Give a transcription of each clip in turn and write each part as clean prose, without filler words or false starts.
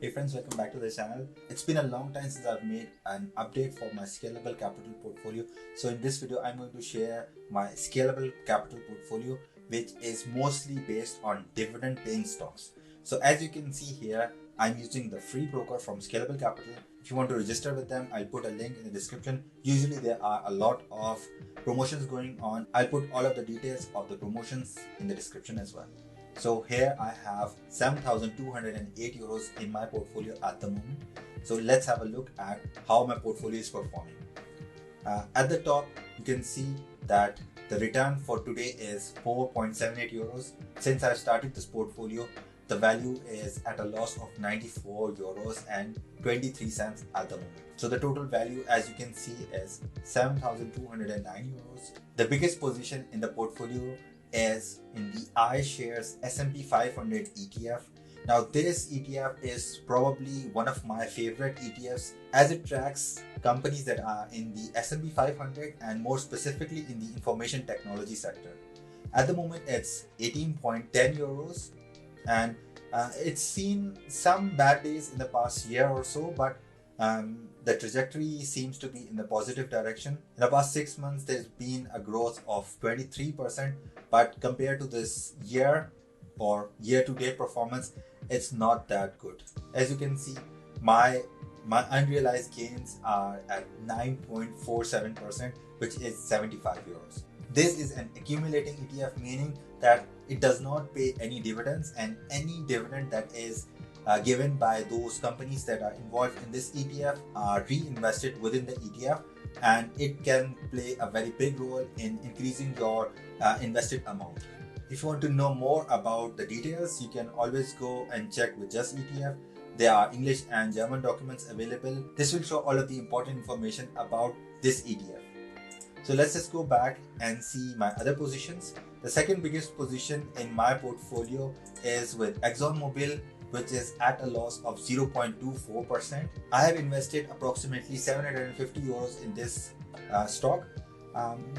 Hey friends, welcome back to the channel. It's been a long time since I've made an update for my scalable capital portfolio. So in this video, I'm going to share my scalable capital portfolio, which is mostly based on dividend paying stocks. So as you can see here, I'm using the free broker from Scalable Capital. If you want to register with them, I'll put a link in the description. Usually there are a lot of promotions going on. I'll put all of the details of the promotions in the description as well. So here I have 7,208 euros in my portfolio at the moment. So let's have a look at how my portfolio is performing. At the top, you can see that the return for today is 4.78 euros. Since I started this portfolio, the value is at a loss of 94 euros and 23 cents at the moment. So the total value, as you can see, is 7,209 euros. The biggest position in the portfolio is in the iShares S&P 500 ETF. Now this ETF is probably one of my favorite ETFs as it tracks companies that are in the S&P 500 and more specifically in the information technology sector. At the moment it's 18.10 euros and it's seen some bad days in the past year or so, but the trajectory seems to be in the positive direction. In the past 6 months, there's been a growth of 23%, but compared to this year or year-to-date performance, it's not that good. As you can see, my unrealized gains are at 9.47%, which is 75 euros. This is an accumulating ETF, meaning that it does not pay any dividends, and any dividend that is given by those companies that are involved in this ETF are reinvested within the ETF, and it can play a very big role in increasing your invested amount. If you want to know more about the details, you can always go and check with Just ETF. There are English and German documents available. This will show all of the important information about this ETF. So let's just go back and see my other positions. The second biggest position in my portfolio is with ExxonMobil, which is at a loss of 0.24%. I have invested approximately 750 euros in this stock.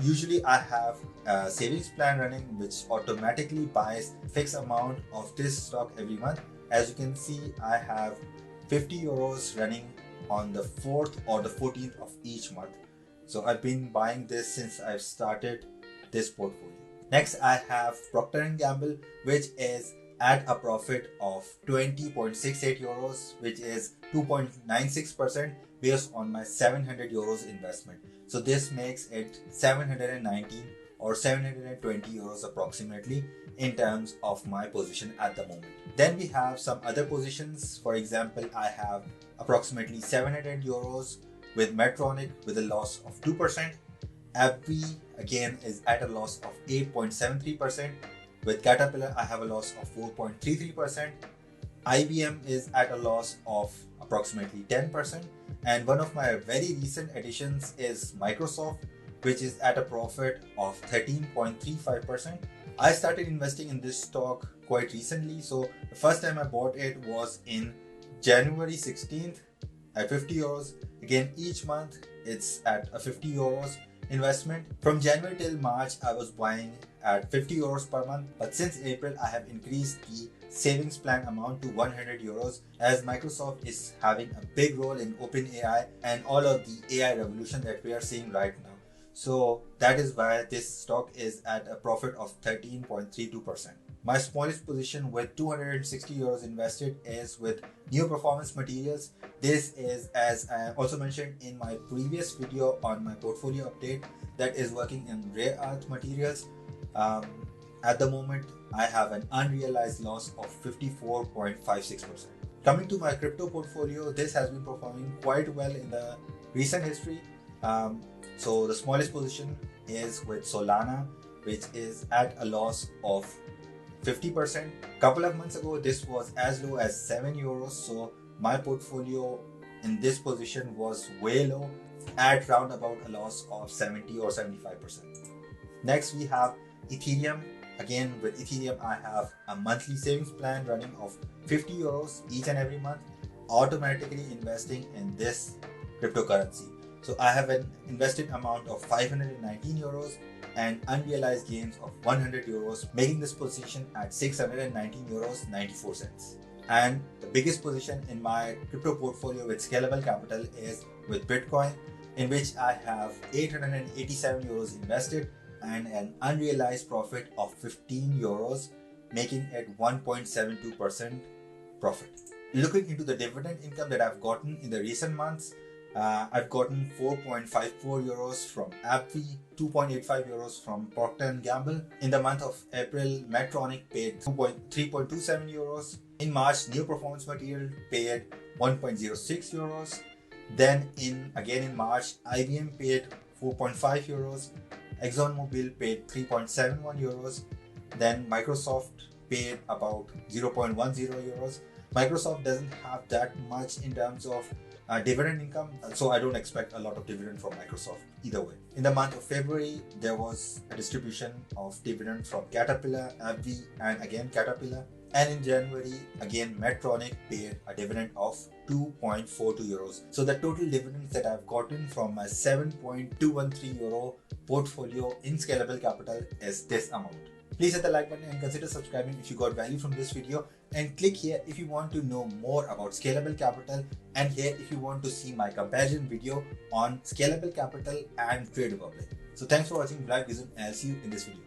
Usually I have a savings plan running which automatically buys fixed amount of this stock every month. As you can see, I have 50 euros running on the 4th or the 14th of each month. So I've been buying this since I've started this portfolio. Next, I have Procter & Gamble, which is at a profit of 20.68 euros, which is 2.96% based on my 700 euros investment. So this makes it 719 or 720 euros approximately in terms of my position at the moment. Then we have some other positions. For example, I have approximately 700 euros with Medtronic with a loss of 2%. AbbVie again is at a loss of 8.73%. With Caterpillar, I have a loss of 4.33%. IBM is at a loss of approximately 10%. And one of my very recent additions is Microsoft, which is at a profit of 13.35%. I started investing in this stock quite recently. So the first time I bought it was in January 16th at 50 euros. Again, each month it's at a 50 euros investment. From January till March, I was buying at 50 euros per month, but since April, I have increased the savings plan amount to 100 euros as Microsoft is having a big role in OpenAI and all of the AI revolution that we are seeing right now. So that is why this stock is at a profit of 13.32%. My smallest position with 260 euros invested is with New Performance Materials. This is, as I also mentioned in my previous video on my portfolio update, that is working in rare earth materials. At the moment, I have an unrealized loss of 54.56%. Coming to my crypto portfolio, this has been performing quite well in the recent history. So the smallest position is with Solana, which is at a loss of 50%. Couple of months ago, this was as low as 7 euros. So my portfolio in this position was way low at round about a loss of 70 or 75%. Next, we have Ethereum. Again, with Ethereum, I have a monthly savings plan running of 50 euros each and every month, automatically investing in this cryptocurrency. So I have an invested amount of 519 euros and unrealized gains of 100 euros, making this position at 619 euros 94 cents. And the biggest position in my crypto portfolio with Scalable Capital is with Bitcoin, in which I have 887 euros invested and an unrealized profit of 15 euros, making it 1.72% profit. Looking into the dividend income that I've gotten in the recent months, I've gotten 4.54 euros from AbbVie, 2.85 euros from Procter & Gamble. In the month of April, Medtronic paid 3.27 euros. In March, New Performance Material paid 1.06 euros. Then again in March, IBM paid 4.5 euros. ExxonMobil paid 3.71 euros. Then Microsoft paid about 0.10 euros. Microsoft doesn't have that much in terms of dividend income, so I don't expect a lot of dividend from Microsoft either way. In the month of February, there was a distribution of dividend from Caterpillar, AbbVie, and again Caterpillar. And in January, again Medtronic paid a dividend of 2.42 euros. So the total dividends that I've gotten from my 7.213 euro portfolio in Scalable Capital is this amount. Please hit the like button and consider subscribing if you got value from this video, and click here if you want to know more about Scalable Capital, and here if you want to see my comparison video on Scalable Capital and Trade Republic. So thanks for watching Black Vision, and I'll see you in this video.